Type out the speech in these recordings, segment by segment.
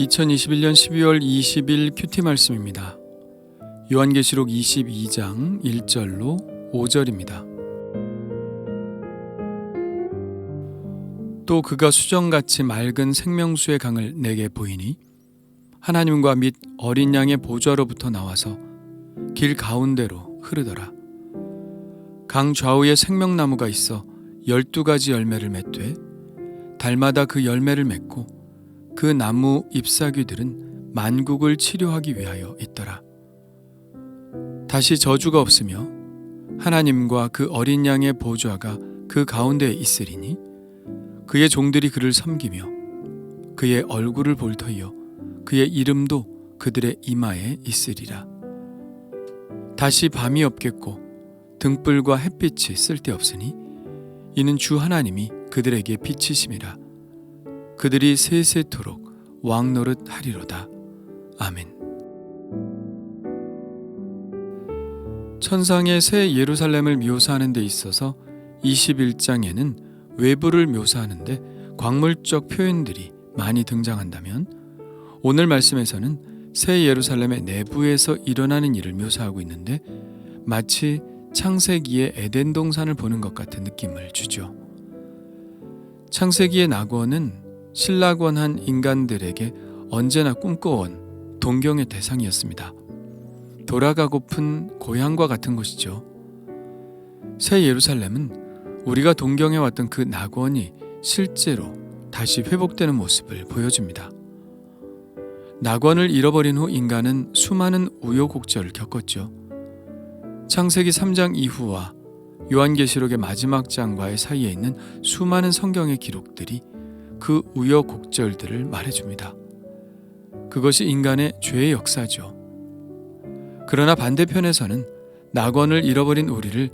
2021년 12월 20일 큐티 말씀입니다. 요한계시록 22장 1절로 5절입니다. 또 그가 수정같이 맑은 생명수의 강을 내게 보이니 하나님과 및 어린 양의 보좌로부터 나와서 길 가운데로 흐르더라. 강 좌우에 생명나무가 있어 12가지 열매를 맺되 달마다 그 열매를 맺고 그 나무 잎사귀들은 만국을 치료하기 위하여 있더라. 다시 저주가 없으며 하나님과 그 어린 양의 보좌가 그 가운데에 있으리니 그의 종들이 그를 섬기며 그의 얼굴을 볼 터이요 그의 이름도 그들의 이마에 있으리라. 다시 밤이 없겠고 등불과 햇빛이 쓸데없으니 이는 주 하나님이 그들에게 빛이심이라. 그들이 세세토록 왕노릇 하리로다. 아멘. 천상의 새 예루살렘을 묘사하는 데 있어서 21장에는 외부를 묘사하는데 광물적 표현들이 많이 등장한다면 오늘 말씀에서는 새 예루살렘의 내부에서 일어나는 일을 묘사하고 있는데 마치 창세기의 에덴 동산을 보는 것 같은 느낌을 주죠. 창세기의 낙원은 신락원한 인간들에게 언제나 꿈꿔온 동경의 대상이었습니다. 돌아가고픈 고향과 같은 곳이죠. 새 예루살렘은 우리가 동경해왔던 그 낙원이 실제로 다시 회복되는 모습을 보여줍니다. 낙원을 잃어버린 후 인간은 수많은 우여곡절을 겪었죠. 창세기 3장 이후와 요한계시록의 마지막 장과의 사이에 있는 수많은 성경의 기록들이 그 우여곡절들을 말해줍니다. 그것이 인간의 죄의 역사죠. 그러나 반대편에서는 낙원을 잃어버린 우리를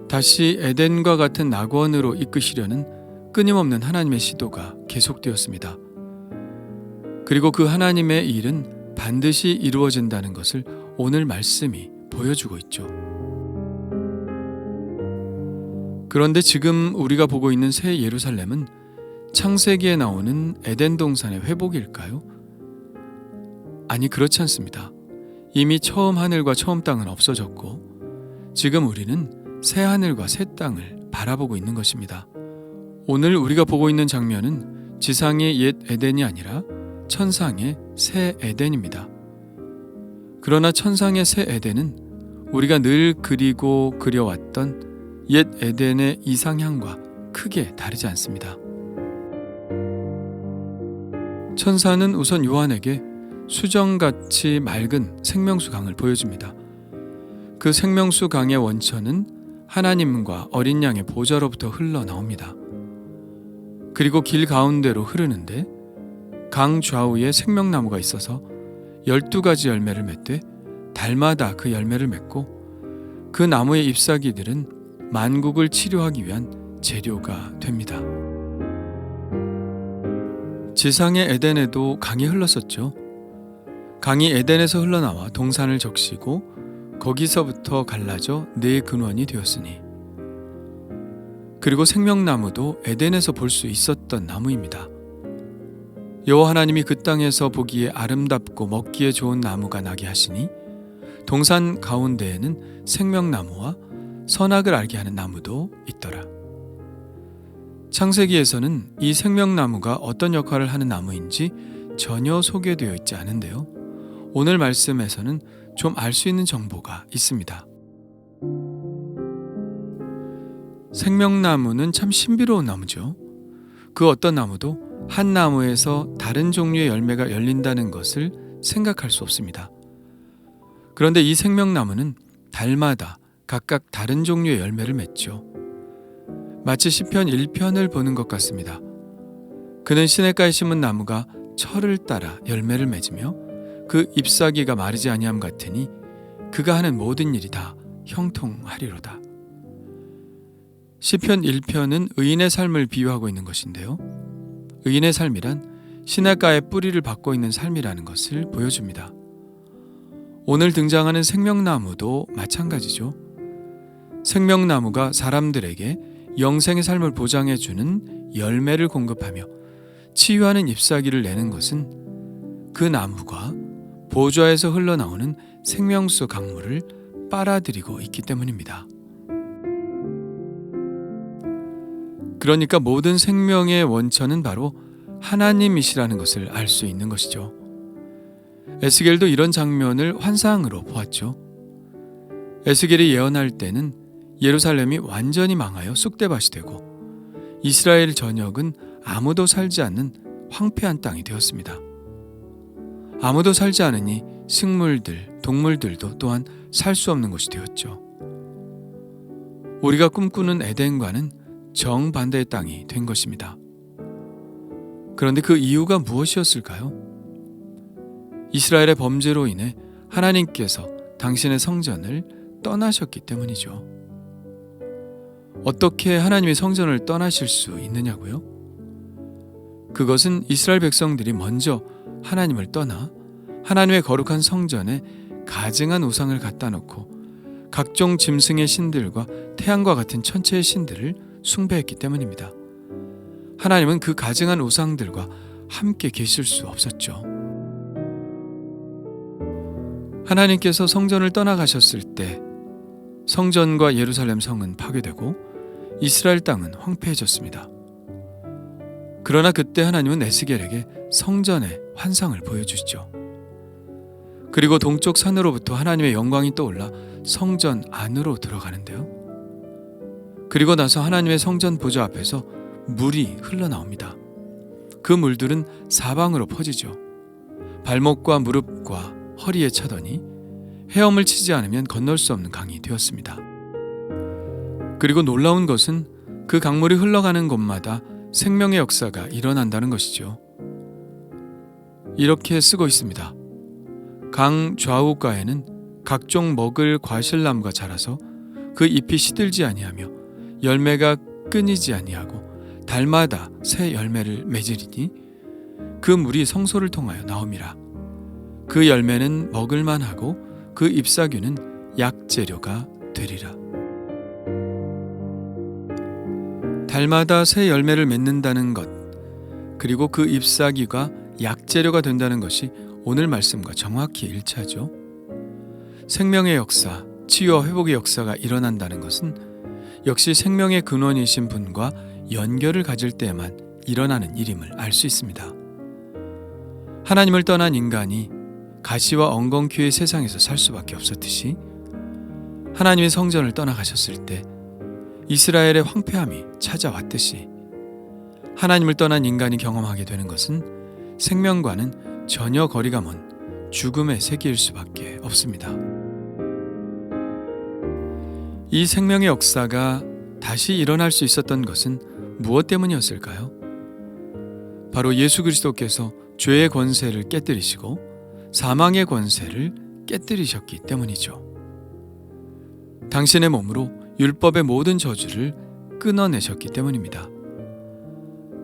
다시 에덴과 같은 낙원으로 이끄시려는 끊임없는 하나님의 시도가 계속되었습니다. 그리고 그 하나님의 일은 반드시 이루어진다는 것을 오늘 말씀이 보여주고 있죠. 그런데 지금 우리가 보고 있는 새 예루살렘은 창세기에 나오는 에덴 동산의 회복일까요? 아니, 그렇지 않습니다. 이미 처음 하늘과 처음 땅은 없어졌고 지금 우리는 새 하늘과 새 땅을 바라보고 있는 것입니다. 오늘 우리가 보고 있는 장면은 지상의 옛 에덴이 아니라 천상의 새 에덴입니다. 그러나 천상의 새 에덴은 우리가 늘 그리고 그려왔던 옛 에덴의 이상향과 크게 다르지 않습니다. 천사는 우선 요한에게 수정같이 맑은 생명수 강을 보여줍니다. 그 생명수 강의 원천은 하나님과 어린 양의 보좌로부터 흘러나옵니다. 그리고 길 가운데로 흐르는데 강 좌우에 생명나무가 있어서 12가지 열매를 맺되 달마다 그 열매를 맺고 그 나무의 잎사귀들은 만국을 치료하기 위한 재료가 됩니다. 지상의 에덴에도 강이 흘렀었죠. 강이 에덴에서 흘러나와 동산을 적시고 거기서부터 갈라져 네 근원이 되었으니 그리고 생명나무도 에덴에서 볼 수 있었던 나무입니다. 여호와 하나님이 그 땅에서 보기에 아름답고 먹기에 좋은 나무가 나게 하시니 동산 가운데에는 생명나무와 선악을 알게 하는 나무도 있더라. 창세기에서는 이 생명나무가 어떤 역할을 하는 나무인지 전혀 소개되어 있지 않은데요. 오늘 말씀에서는 좀 알 수 있는 정보가 있습니다. 생명나무는 참 신비로운 나무죠. 그 어떤 나무도 한 나무에서 다른 종류의 열매가 열린다는 것을 생각할 수 없습니다. 그런데 이 생명나무는 달마다 각각 다른 종류의 열매를 맺죠. 마치 시편 1편을 보는 것 같습니다. 그는 시냇가에 심은 나무가 철을 따라 열매를 맺으며 그 잎사귀가 마르지 아니함 같으니 그가 하는 모든 일이 다 형통하리로다. 시편 1편은 의인의 삶을 비유하고 있는 것인데요. 의인의 삶이란 시냇가에 뿌리를 받고 있는 삶이라는 것을 보여줍니다. 오늘 등장하는 생명나무도 마찬가지죠. 생명나무가 사람들에게 영생의 삶을 보장해주는 열매를 공급하며 치유하는 잎사귀를 내는 것은 그 나무가 보좌에서 흘러나오는 생명수 강물을 빨아들이고 있기 때문입니다. 그러니까 모든 생명의 원천은 바로 하나님이시라는 것을 알 수 있는 것이죠. 에스겔도 이런 장면을 환상으로 보았죠. 에스겔이 예언할 때는 예루살렘이 완전히 망하여 쑥대밭이 되고 이스라엘 전역은 아무도 살지 않는 황폐한 땅이 되었습니다. 아무도 살지 않으니 식물들, 동물들도 또한 살 수 없는 곳이 되었죠. 우리가 꿈꾸는 에덴과는 정반대의 땅이 된 것입니다. 그런데 그 이유가 무엇이었을까요? 이스라엘의 범죄로 인해 하나님께서 당신의 성전을 떠나셨기 때문이죠. 어떻게 하나님의 성전을 떠나실 수 있느냐고요? 그것은 이스라엘 백성들이 먼저 하나님을 떠나 하나님의 거룩한 성전에 가증한 우상을 갖다 놓고 각종 짐승의 신들과 태양과 같은 천체의 신들을 숭배했기 때문입니다. 하나님은 그 가증한 우상들과 함께 계실 수 없었죠. 하나님께서 성전을 떠나가셨을 때 성전과 예루살렘 성은 파괴되고 이스라엘 땅은 황폐해졌습니다. 그러나 그때 하나님은 에스겔에게 성전의 환상을 보여주시죠. 그리고 동쪽 산으로부터 하나님의 영광이 떠올라 성전 안으로 들어가는데요. 그리고 나서 하나님의 성전 보좌 앞에서 물이 흘러나옵니다. 그 물들은 사방으로 퍼지죠. 발목과 무릎과 허리에 차더니 헤엄을 치지 않으면 건널 수 없는 강이 되었습니다. 그리고 놀라운 것은 그 강물이 흘러가는 곳마다 생명의 역사가 일어난다는 것이죠. 이렇게 쓰고 있습니다. 강 좌우가에는 각종 먹을 과실나무가 자라서 그 잎이 시들지 아니하며 열매가 끊이지 아니하고 달마다 새 열매를 맺으리니 그 물이 성소를 통하여 나옴이라. 그 열매는 먹을만하고 그 잎사귀는 약재료가 되리라. 달마다 새 열매를 맺는다는 것, 그리고 그 잎사귀가 약재료가 된다는 것이 오늘 말씀과 정확히 일치하죠. 생명의 역사, 치유와 회복의 역사가 일어난다는 것은 역시 생명의 근원이신 분과 연결을 가질 때에만 일어나는 일임을 알 수 있습니다. 하나님을 떠난 인간이 가시와 엉겅퀴의 세상에서 살 수밖에 없었듯이 하나님의 성전을 떠나가셨을 때 이스라엘의 황폐함이 찾아왔듯이 하나님을 떠난 인간이 경험하게 되는 것은 생명과는 전혀 거리가 먼 죽음의 세계일 수밖에 없습니다. 이 생명의 역사가 다시 일어날 수 있었던 것은 무엇 때문이었을까요? 바로 예수 그리스도께서 죄의 권세를 깨뜨리시고 사망의 권세를 깨뜨리셨기 때문이죠. 당신의 몸으로 율법의 모든 저주를 끊어내셨기 때문입니다.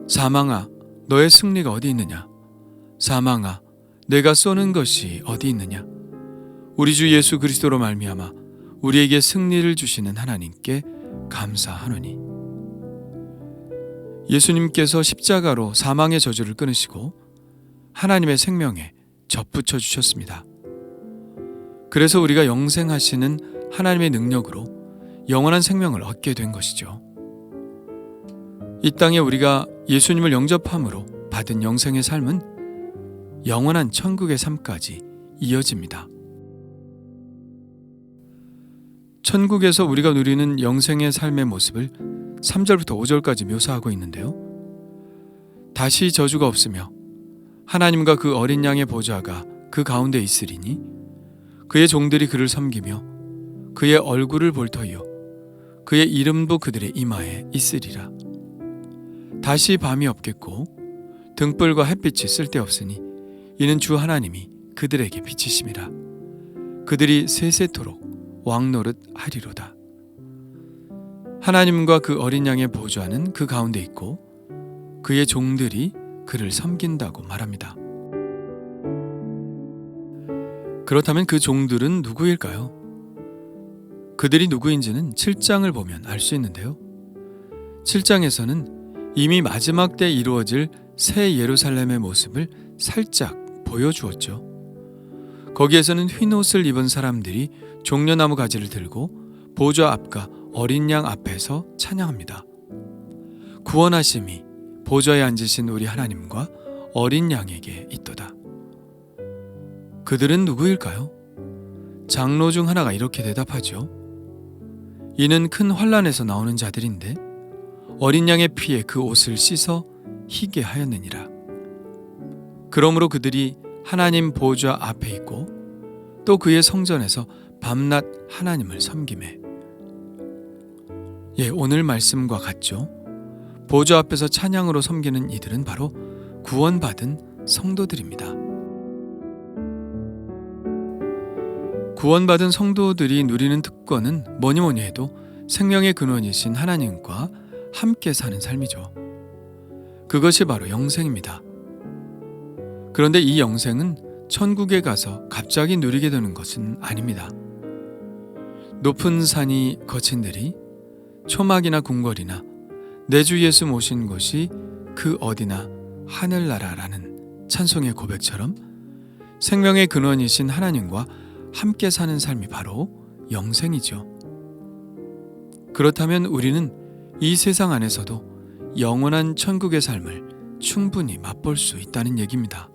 사망아, 너의 승리가 어디 있느냐? 사망아, 내가 쏘는 것이 어디 있느냐? 우리 주 예수 그리스도로 말미암아 우리에게 승리를 주시는 하나님께 감사하노니. 예수님께서 십자가로 사망의 저주를 끊으시고 하나님의 생명에 접붙여 주셨습니다. 그래서 우리가 영생하시는 하나님의 능력으로 영원한 생명을 얻게 된 것이죠. 이 땅에 우리가 예수님을 영접함으로 받은 영생의 삶은 영원한 천국의 삶까지 이어집니다. 천국에서 우리가 누리는 영생의 삶의 모습을 3절부터 5절까지 묘사하고 있는데요. 다시 저주가 없으며 하나님과 그 어린 양의 보좌가 그 가운데 있으리니 그의 종들이 그를 섬기며 그의 얼굴을 볼 터이요 그의 이름도 그들의 이마에 있으리라. 다시 밤이 없겠고 등불과 햇빛이 쓸데없으니 이는 주 하나님이 그들에게 비치심이라. 그들이 세세토록 왕노릇 하리로다. 하나님과 그 어린 양의 보좌는 그 가운데 있고 그의 종들이 그를 섬긴다고 말합니다. 그렇다면 그 종들은 누구일까요? 그들이 누구인지는 7장을 보면 알 수 있는데요. 7장에서는 이미 마지막 때 이루어질 새 예루살렘의 모습을 살짝 보여주었죠. 거기에서는 흰 옷을 입은 사람들이 종려나무 가지를 들고 보좌 앞과 어린 양 앞에서 찬양합니다. 구원하심이 보좌에 앉으신 우리 하나님과 어린 양에게 있도다. 그들은 누구일까요? 장로 중 하나가 이렇게 대답하죠. 이는 큰 환난에서 나오는 자들인데 어린 양의 피에 그 옷을 씻어 희게 하였느니라. 그러므로 그들이 하나님 보좌 앞에 있고 또 그의 성전에서 밤낮 하나님을 섬기매. 오늘 말씀과 같죠. 보좌 앞에서 찬양으로 섬기는 이들은 바로 구원받은 성도들입니다. 구원받은 성도들이 누리는 특권은 뭐니 해도 생명의 근원이신 하나님과 함께 사는 삶이죠. 그것이 바로 영생입니다. 그런데 이 영생은 천국에 가서 갑자기 누리게 되는 것은 아닙니다. 높은 산이 거친 들이 초막이나 궁궐이나 내 주 예수 모신 곳이 그 어디나 하늘나라라는 찬송의 고백처럼 생명의 근원이신 하나님과 함께 사는 삶이 바로 영생이죠. 그렇다면 우리는 이 세상 안에서도 영원한 천국의 삶을 충분히 맛볼 수 있다는 얘기입니다.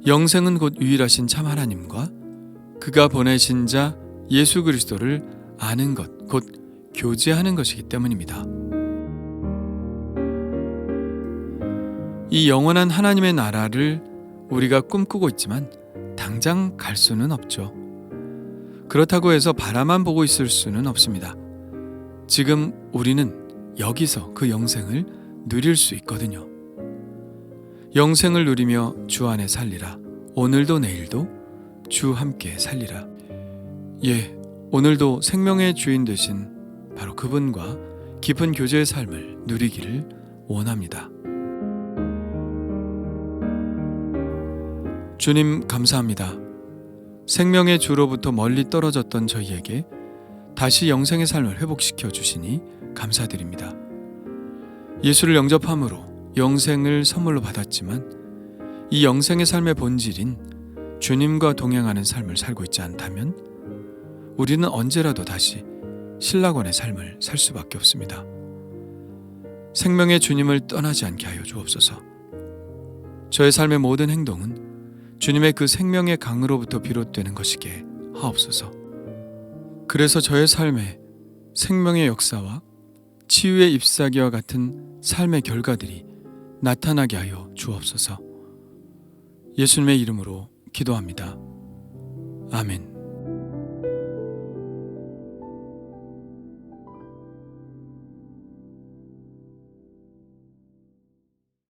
영생은 곧 유일하신 참 하나님과 그가 보내신 자 예수 그리스도를 아는 것, 곧 교제하는 것이기 때문입니다. 이 영원한 하나님의 나라를 우리가 꿈꾸고 있지만 당장 갈 수는 없죠. 그렇다고 해서 바라만 보고 있을 수는 없습니다. 지금 우리는 여기서 그 영생을 누릴 수 있거든요. 영생을 누리며 주 안에 살리라. 오늘도 내일도 주 함께 살리라. 오늘도 생명의 주인 되신 바로 그분과 깊은 교제의 삶을 누리기를 원합니다. 주님 감사합니다. 생명의 주로부터 멀리 떨어졌던 저희에게 다시 영생의 삶을 회복시켜 주시니 감사드립니다. 예수를 영접함으로 영생을 선물로 받았지만 이 영생의 삶의 본질인 주님과 동행하는 삶을 살고 있지 않다면 우리는 언제라도 다시 신라권의 삶을 살 수밖에 없습니다. 생명의 주님을 떠나지 않게 하여 주옵소서. 저의 삶의 모든 행동은 주님의 그 생명의 강으로부터 비롯되는 것이게 하옵소서. 그래서 저의 삶에 생명의 역사와 치유의 잎사귀와 같은 삶의 결과들이 나타나게 하여 주옵소서. 예수님의 이름으로 기도합니다. 아멘.